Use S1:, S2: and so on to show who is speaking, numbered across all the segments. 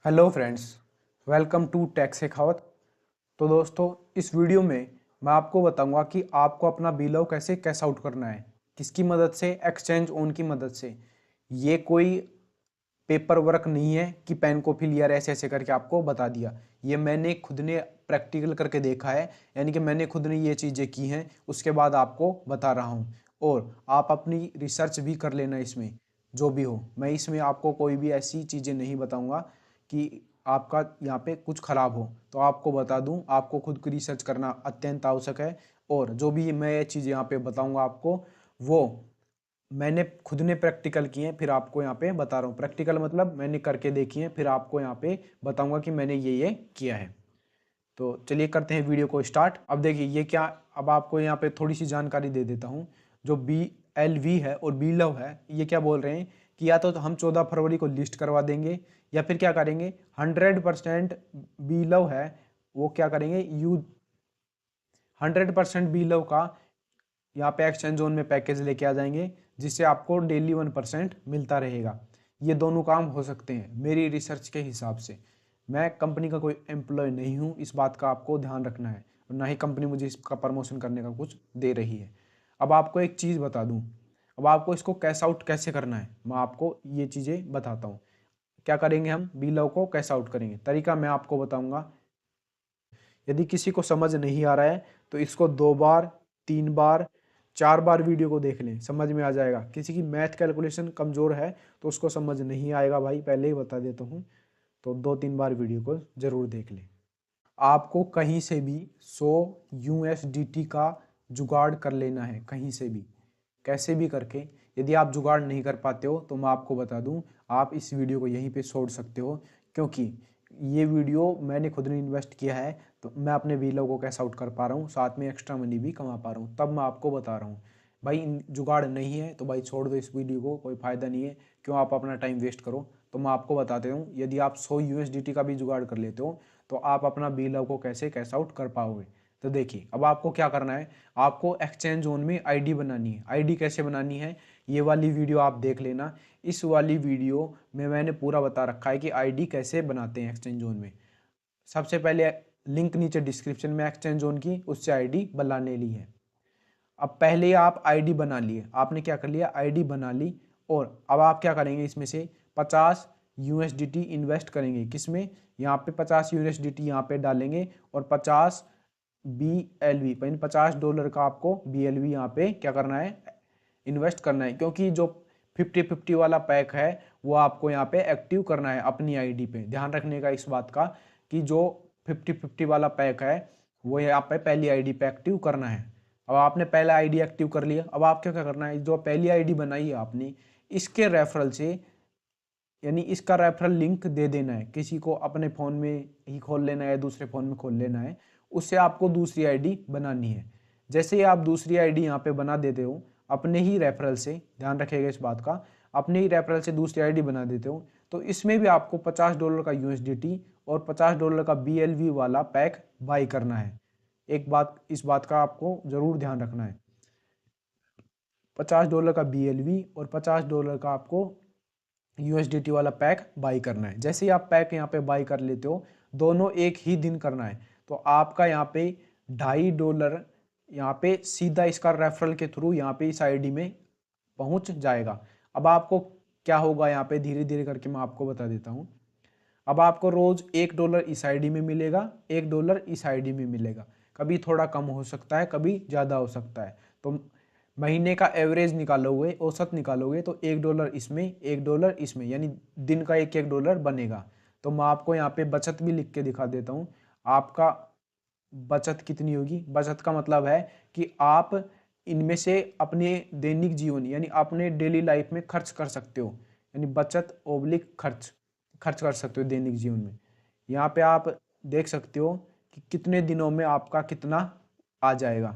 S1: Hello friends, welcome to Tech Sikhawat. तो दोस्तों, इस वीडियो में मैं आपको बताऊंगा कि आपको अपना बीलव कैसे कैश आउट करना है, किसकी मदद से, एक्सचेंज ओन की मदद से। ये कोई पेपर वर्क नहीं है कि पेन को फिल यार ऐसे ऐसे करके आपको बता दिया। ये मैंने खुद ने प्रैक्टिकल करके देखा है, यानी कि मैंने खुद ने ये चीज़ें की हैं, उसके बाद आपको बता रहा हूँ। और आप अपनी रिसर्च भी कर लेना इसमें, जो भी हो। मैं इसमें आपको कोई भी ऐसी चीज़ें नहीं बताऊंगा कि आपका यहाँ पे कुछ खराब हो। तो आपको बता दूं, आपको खुद की रिसर्च करना अत्यंत आवश्यक है। और जो भी मैं ये चीज़ यहाँ पे बताऊंगा आपको, वो मैंने खुद ने प्रैक्टिकल किए हैं, फिर आपको यहाँ पे बता रहा हूँ। प्रैक्टिकल मतलब मैंने करके देखी है, फिर आपको यहाँ पे बताऊंगा कि मैंने ये किया है। तो चलिए करते हैं वीडियो को स्टार्ट। अब देखिए ये क्या, अब आपको यहाँ पे थोड़ी सी जानकारी दे देता हूँ। जो BLV है और बीलव है, ये क्या बोल रहे हैं कि या तो हम 14 फरवरी को लिस्ट करवा देंगे, या फिर क्या करेंगे 100% बीलव है वो क्या करेंगे 100% बीलव का यहाँ पे एक्सचेंज जोन में पैकेज लेके आ जाएंगे, जिससे आपको डेली 1% मिलता रहेगा। ये दोनों काम हो सकते हैं मेरी रिसर्च के हिसाब से। मैं कंपनी का कोई एम्प्लॉय नहीं हूँ, इस बात का आपको ध्यान रखना है। और ना ही कंपनी मुझे इसका प्रमोशन करने का कुछ दे रही है। अब आपको एक चीज़ बता दूँ, अब आपको इसको कैश आउट कैसे करना है, मैं आपको ये चीज़ें बताता हूँ। क्या करेंगे, हम बीलव को कैश आउट करेंगे। तरीका मैं आपको बताऊंगा। यदि किसी को समझ नहीं आ रहा है तो इसको 2 बार, 3 बार, 4 बार वीडियो को देख लें, समझ में आ जाएगा। किसी की मैथ कैलकुलेशन कमज़ोर है तो उसको समझ नहीं आएगा भाई, पहले ही बता देता हूँ। तो 2-3 बार वीडियो को ज़रूर देख लें। आपको कहीं से भी 100 USDT का जुगाड़ कर लेना है, कहीं से भी, कैसे भी करके। यदि आप जुगाड़ नहीं कर पाते हो तो मैं आपको बता दूं, आप इस वीडियो को यहीं पे छोड़ सकते हो, क्योंकि ये वीडियो मैंने खुद ने इन्वेस्ट किया है। तो मैं अपने व्हीलर को कैश आउट कर पा रहा हूँ, साथ में एक्स्ट्रा मनी भी कमा पा रहा हूँ, तब मैं आपको बता रहा हूँ। भाई जुगाड़ नहीं है तो भाई छोड़ दो इस वीडियो को, कोई फ़ायदा नहीं है। क्यों आप अपना टाइम वेस्ट करो। तो मैं आपको बताते हूँ, यदि आप 100 USDT का भी जुगाड़ कर लेते हो तो आप अपना बीलव को कैसे कैश आउट कर पाओगे। तो देखिए, अब आपको क्या करना है, आपको एक्सचेंज जोन में आईडी बनानी है। आईडी कैसे बनानी है, ये वाली वीडियो आप देख लेना। इस वाली वीडियो में मैंने पूरा बता रखा है कि आईडी कैसे बनाते हैं एक्सचेंज जोन में। सबसे पहले लिंक नीचे डिस्क्रिप्शन में एक्सचेंज जोन की, उससे आईडी बनाने ली है। अब पहले आप आईडी बना लिए, आपने क्या कर लिया, आईडी बना ली। और अब आप क्या करेंगे, इसमें से 50 USDT इन्वेस्ट करेंगे। किसमें, यहाँ पे 50 USDT यहाँ पे डालेंगे, और 50 BLV, $50 का आपको BLV यहाँ पे क्या करना है, इन्वेस्ट करना है। क्योंकि जो 50-50 वाला पैक है वो आपको यहाँ पे एक्टिव करना है अपनी आईडी पे। ध्यान रखने का इस बात का कि जो 50-50 वाला पैक है वो यहाँ पे पहली आईडी पे एक्टिव करना है। अब आपने पहला आईडी एक्टिव कर लिया, अब आप क्या क्या करना है, जो पहली आईडी बनाई है आपने, इसके रेफरल से, यानी इसका रेफरल लिंक दे देना है किसी को। अपने फ़ोन में ही खोल लेना है, दूसरे फ़ोन में खोल लेना है। उससे आपको दूसरी आईडी बनानी है। जैसे ही आप दूसरी आईडी यहाँ पे बना देते हो अपने ही रेफरल से, ध्यान रखिएगा इस बात का, अपने ही रेफरल से दूसरी आईडी बना देते हो, तो इसमें भी आपको $50 का USDT और $50 का BLV वाला पैक बाई करना है। एक बात, इस बात का आपको ज़रूर ध्यान रखना है। $50 का BLV और $50 का आपको USDT वाला पैक बाई करना है। जैसे ही आप पैक यहाँ पे बाई कर लेते हो, दोनों एक ही दिन करना है, तो आपका यहाँ पे $2.5 यहाँ पे सीधा इसका रेफरल के थ्रू यहाँ पे इस आईडी में पहुँच जाएगा। अब आपको क्या होगा, यहाँ पे धीरे धीरे करके मैं आपको बता देता हूँ। अब आपको रोज $1 इस आईडी में मिलेगा, $1 इस आईडी में मिलेगा। कभी थोड़ा कम हो सकता है, कभी ज़्यादा हो सकता है। तो महीने का एवरेज निकालोगे, औसत निकालोगे, तो $1 इसमें, $1 इसमें, यानी दिन का $1 बनेगा। तो मैं आपको यहाँ पे बचत भी लिख के दिखा देता हूँ। आपका बचत कितनी होगी, बचत का मतलब है कि आप इनमें से अपने दैनिक जीवन यानी अपने डेली लाइफ में खर्च कर सकते हो। यानी बचत ओब्लिक खर्च खर्च कर सकते हो दैनिक जीवन में। यहाँ पे आप देख सकते हो कि कितने दिनों में आपका कितना आ जाएगा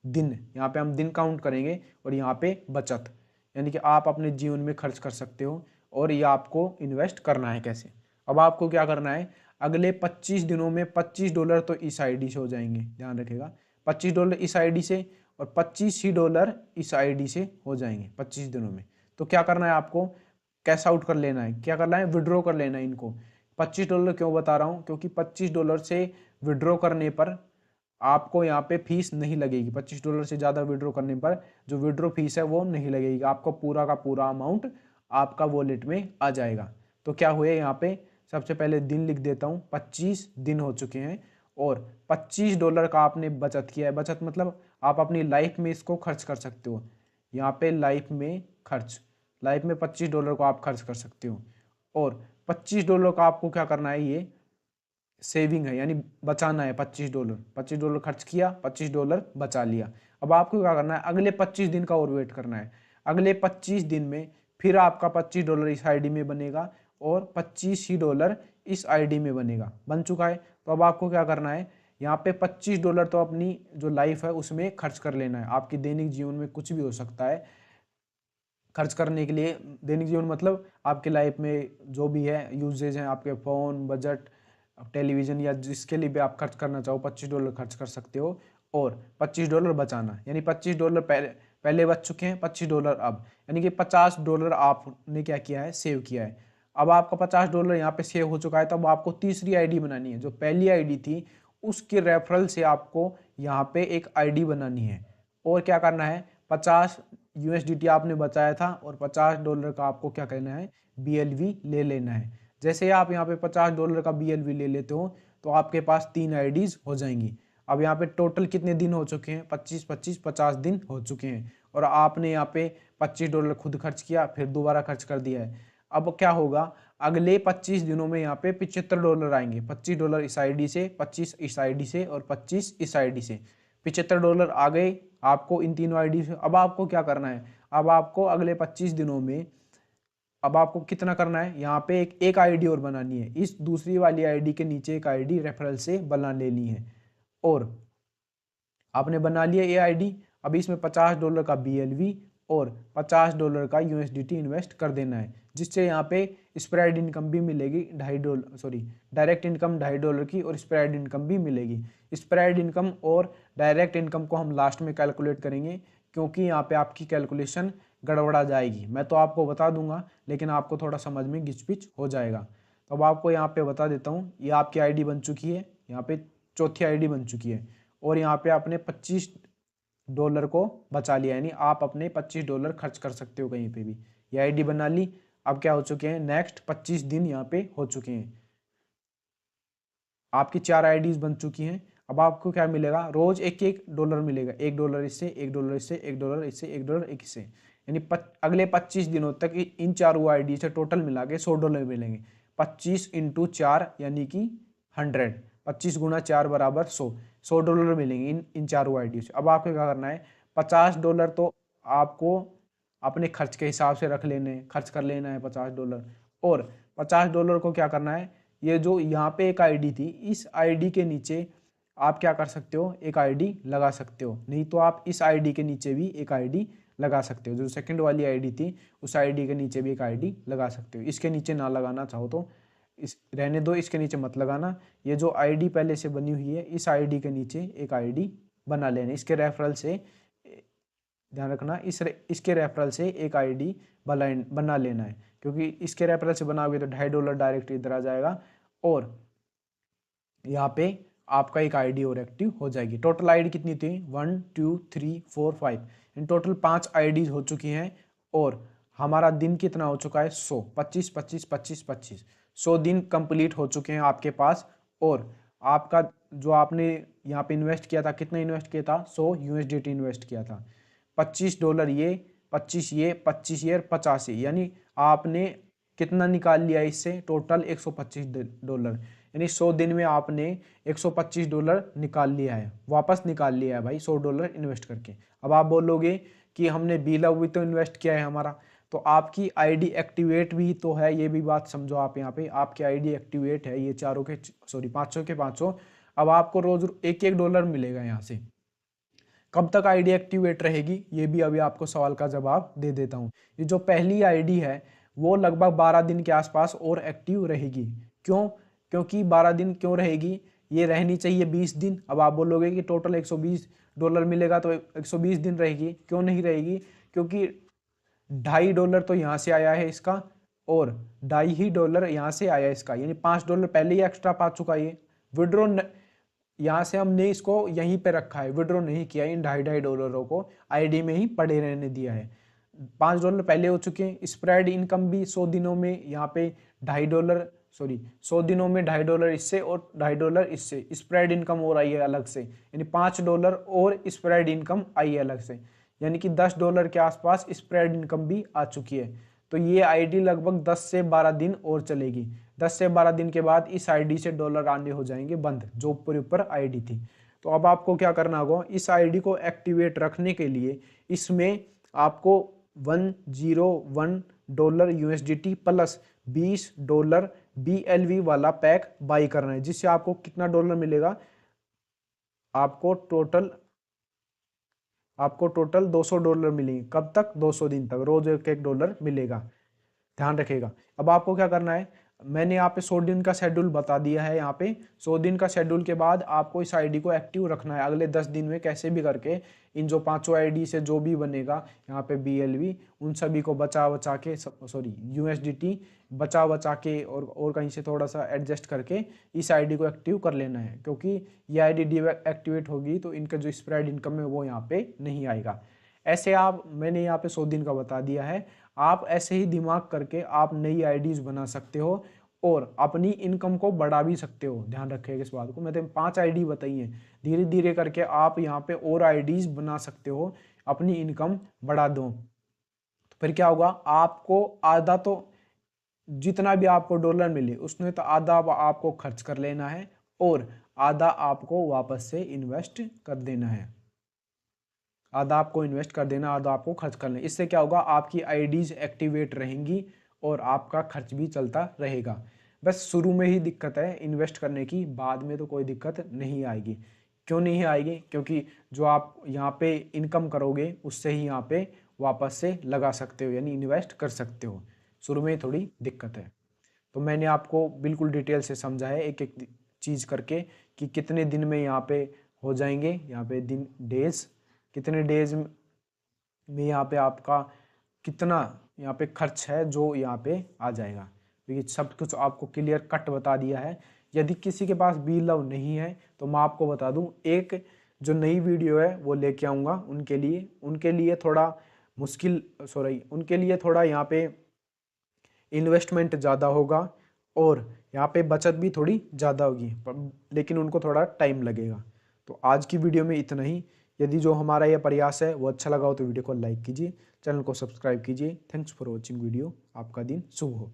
S1: दिन। यहाँ पे हम दिन काउंट करेंगे, और यहाँ पे बचत, यानी कि आप अपने जीवन में खर्च कर सकते हो। और ये आपको इन्वेस्ट करना है कैसे। अब आपको क्या करना है, अगले 25 दिनों में $25 तो इस आईडी से हो जाएंगे, ध्यान रखेगा। $25 इस आईडी से, और $25 इस आईडी से हो जाएंगे 25 दिनों में। तो क्या करना है आपको, कैश आउट कर लेना है। क्या करना है, विड्रॉ कर लेना है इनको। $25 क्यों बता रहा हूँ, क्योंकि $25 से विड्रॉ करने पर आपको यहाँ पे फीस नहीं लगेगी। $25 से ज़्यादा विड्रॉ करने पर जो विड्रॉ फीस है वो नहीं लगेगी, आपको पूरा का पूरा अमाउंट आपका वॉलेट में आ जाएगा। तो क्या हुए यहाँ पे, सबसे पहले दिन लिख देता हूँ, 25 दिन हो चुके हैं और $25 का आपने बचत किया है। बचत मतलब आप अपनी लाइफ में इसको खर्च कर सकते हो। यहाँ पे लाइफ में $25 को आप खर्च कर सकते हो और $25 का आपको क्या करना है, ये सेविंग है यानी बचाना है। $25 खर्च किया, $25 बचा लिया। अब आपको क्या करना है, अगले 25 दिन का और वेट करना है। अगले 25 दिन में फिर आपका $25 इस आईडी में बनेगा और $25 ही इस आईडी में बनेगा। बन चुका है। तो अब आपको क्या करना है, यहाँ पे $25 तो अपनी जो लाइफ है उसमें खर्च कर लेना है। आपकी दैनिक जीवन में कुछ भी हो सकता है खर्च करने के लिए। दैनिक जीवन मतलब आपकी लाइफ में जो भी है यूजेज हैं, आपके फ़ोन, बजट, टेलीविज़न या जिसके लिए भी आप खर्च करना चाहो, $25 खर्च कर सकते हो और $25 बचाना। यानी $25 पहले बच चुके हैं, $25 अब, यानी कि $50 आपने क्या किया है, सेव किया है। अब आपका $50 यहाँ पे सेव हो चुका है। तो अब आपको तीसरी आईडी बनानी है। जो पहली आईडी थी उसके रेफरल से आपको यहाँ पे एक आईडी बनानी है और क्या करना है, 50 USDT आपने बचाया था और $50 का आपको क्या करना है, BLV ले लेना है। जैसे ही आप यहाँ पे $50 का BLV ले लेते हो तो आपके पास 3 आईडीज हो जाएंगी। अब यहाँ पे टोटल कितने दिन हो चुके हैं, 50 दिन हो चुके हैं और आपने यहाँ पे $25 खुद खर्च किया, फिर दोबारा खर्च कर दिया है। अब क्या होगा, अगले 25 दिनों में यहाँ पे $75 आएंगे। $25 इस आईडी से, 25 इस आईडी से और 25 इस आईडी से। $75 आ गए आपको इन तीनों आईडी से। अब आपको क्या करना है, अब आपको अगले 25 दिनों में अब आपको कितना करना है, यहाँ पे एक आईडी और बनानी है। इस दूसरी वाली आईडी के नीचे एक आईडी रेफरल से बना लेनी है और आपने बना लिया ये आईडी। अब इसमें $50 का BLV और $50 का USDT इन्वेस्ट कर देना है, जिससे यहाँ पे स्प्रेड इनकम भी मिलेगी डायरेक्ट इनकम $2.5 की और स्प्रेड इनकम भी मिलेगी। स्प्रेड इनकम और डायरेक्ट इनकम को हम लास्ट में कैलकुलेट करेंगे, क्योंकि यहाँ पे आपकी कैलकुलेशन गड़बड़ा जाएगी। मैं तो आपको बता दूंगा लेकिन आपको थोड़ा समझ में घिचपिच हो जाएगा। तो अब आपको यहाँ पे बता देता हूँ, ये आपकी आईडी बन चुकी है, यहाँ पे चौथी आईडी बन चुकी है और यहाँ पे आपने $25 को बचा लिया, यानी आप अपने $25 खर्च कर सकते हो कहीं पे भी। ये आईडी बना ली। अब क्या हो चुके हैं, नेक्स्ट 25 दिन यहाँ पे हो चुके हैं, आपकी 4 आईडीज बन चुकी हैं। अब आपको क्या मिलेगा, रोज $1 मिलेगा। $1 इससे, $1 इससे, $1 इससे, $1 इससे, यानी अगले 25 दिनों तक इन चारों आईडी से टोटल मिला के $100 मिलेंगे। 25 × 4 यानी कि 100, 25 × 4 बराबर 100, $100 मिलेंगे इन चारों आईडी से। अब आपको क्या करना है, $50 तो आपको अपने खर्च के हिसाब से रख लेने, खर्च कर लेना है $50 और $50 को क्या करना है, ये जो यहाँ पे एक आईडी थी, इस आईडी के नीचे आप क्या कर सकते हो, एक आईडी लगा सकते हो। नहीं तो आप इस आईडी के नीचे भी एक आईडी लगा सकते हो। जो सेकंड वाली आईडी थी उस आईडी के नीचे भी एक आईडी लगा सकते हो। इसके नीचे ना लगाना चाहो तो इस रहने दो, इसके नीचे मत लगाना। ये जो आईडी पहले से बनी हुई है इस आईडी के नीचे एक आईडी बना लेना। इसके रेफरल से ध्यान रखना, इसके रेफरल से एक आईडी बना लेना है, क्योंकि इसके रेफरल से बनाओगे तो $2.5 डायरेक्ट इधर आ जाएगा और यहाँ पे आपका एक आईडी और एक्टिव हो जाएगी। टोटल आईडी कितनी थी, 1 2 3 4 5, इन टोटल 5 आईडीज हो चुकी हैं और हमारा दिन कितना हो चुका है, 100, 25 25 25 25, 100 दिन कंप्लीट हो चुके हैं आपके पास। और आपका जो आपने यहाँ पे इन्वेस्ट किया था, कितना इन्वेस्ट किया था, 100 USDT इन्वेस्ट किया था। $25 ये, 25 ये, 25 ये और 50 ये, यानी आपने कितना निकाल लिया इससे, टोटल $125, यानी 100 दिन में आपने $125 निकाल लिया है, वापस निकाल लिया है भाई, $100 इन्वेस्ट करके। अब आप बोलोगे कि हमने BLV भी तो इन्वेस्ट किया है हमारा, तो आपकी आईडी एक्टिवेट भी तो है, ये भी बात समझो आप। यहाँ पे आपकी आईडी एक्टिवेट है, ये 500 के 500। अब आपको रोज $1 मिलेगा यहाँ से। कब तक आईडी एक्टिवेट रहेगी, ये भी अभी आपको सवाल का जवाब दे देता हूँ। ये जो पहली आईडी है वो लगभग 12 दिन के आसपास और एक्टिव रहेगी। क्यों, क्योंकि 12 दिन क्यों रहेगी, ये रहनी चाहिए 20 दिन। अब आप बोलोगे कि टोटल $120 मिलेगा तो 120 दिन रहेगी, क्यों नहीं रहेगी, क्योंकि $2.5 तो यहाँ से आया है इसका और $2.5 यहाँ से आया इसका, यानी $5 पहले ही एक्स्ट्रा पा चुका है। विड्रॉ यहाँ से हमने इसको यहीं पे रखा है, विड्रॉ नहीं किया, इन $2.5 को आईडी में ही पड़े रहने दिया है। $5 पहले हो चुके हैं। स्प्रेड इनकम भी 100 दिनों में यहाँ पे $2.5 सॉरी 100 दिनों में $2.5 इससे और $2.5 इससे स्प्रेड इनकम और आई है अलग से, यानी $5 और स्प्रेड इनकम आई है अलग से, यानी कि $10 के आसपास स्प्रेड इनकम भी आ चुकी है। तो ये आईडी लगभग 10 से 12 दिन और चलेगी। 10 से 12 दिन के बाद इस आईडी से डॉलर आने हो जाएंगे बंद, जो ऊपर आईडी थी। तो अब आपको क्या करना होगा, इस आईडी को एक्टिवेट रखने के लिए इसमें आपको $101 USDT प्लस $20 BLV वाला पैक बाई करना है, जिससे आपको कितना डॉलर मिलेगा, आपको टोटल $200 मिलेंगे। कब तक? 200 दिन तक, रोज एक $1 मिलेगा, ध्यान रखिएगा। अब आपको क्या करना है, मैंने यहाँ पे 100 दिन का शेड्यूल बता दिया है। यहाँ पे 100 दिन का शेड्यूल के बाद आपको इस आईडी को एक्टिव रखना है। अगले 10 दिन में कैसे भी करके इन जो 5 आईडी से जो भी बनेगा यहाँ पे BLV, उन सभी को बचा के USDT बचा के और कहीं से थोड़ा सा एडजस्ट करके इस आईडी को एक्टिव कर लेना है, क्योंकि ये आईडी एक्टिवेट होगी तो इनका जो स्प्रेड इनकम है वो यहाँ पे नहीं आएगा। ऐसे मैंने यहाँ पे 100 दिन का बता दिया है। आप ऐसे ही दिमाग करके आप नई आईडीज बना सकते हो और अपनी इनकम को बढ़ा भी सकते हो। ध्यान रखिएगा इस बात को। मैंने 5 आईडी बताई हैं, धीरे धीरे करके आप यहाँ पे और आईडीज बना सकते हो, अपनी इनकम बढ़ा दो। तो फिर क्या होगा, आपको आधा तो जितना भी आपको डॉलर मिले उसमें तो आधा आपको खर्च कर लेना है और आधा आपको वापस से इन्वेस्ट कर देना है। आधा आपको इन्वेस्ट कर देना, आधा आपको खर्च कर लेना। इससे क्या होगा, आपकी आईडीज एक्टिवेट रहेंगी और आपका खर्च भी चलता रहेगा। बस शुरू में ही दिक्कत है इन्वेस्ट करने की, बाद में तो कोई दिक्कत नहीं आएगी। क्यों नहीं आएगी? क्योंकि जो आप यहाँ पे इनकम करोगे उससे ही यहाँ पे वापस से लगा सकते हो, यानी इन्वेस्ट कर सकते हो। शुरू में थोड़ी दिक्कत है। तो मैंने आपको बिल्कुल डिटेल से समझा है एक एक चीज़ करके कि कितने दिन में यहाँ पे हो जाएंगे, यहाँ पे दिन डेज कितने डेज में यहाँ पे आपका कितना यहाँ पे खर्च है जो यहाँ पे आ जाएगा। तो ये सब कुछ आपको क्लियर कट बता दिया है। यदि किसी के पास BeLove नहीं है तो मैं आपको बता दूं, एक जो नई वीडियो है वो लेके आऊँगा उनके लिए थोड़ा मुश्किल उनके लिए थोड़ा यहाँ पे इन्वेस्टमेंट ज़्यादा होगा और यहाँ पे बचत भी थोड़ी ज़्यादा होगी, लेकिन उनको थोड़ा टाइम लगेगा। तो आज की वीडियो में इतना ही। यदि जो हमारा यह प्रयास है वो अच्छा लगा हो तो वीडियो को लाइक कीजिए, चैनल को सब्सक्राइब कीजिए। Thanks for watching video. आपका दिन शुभ हो।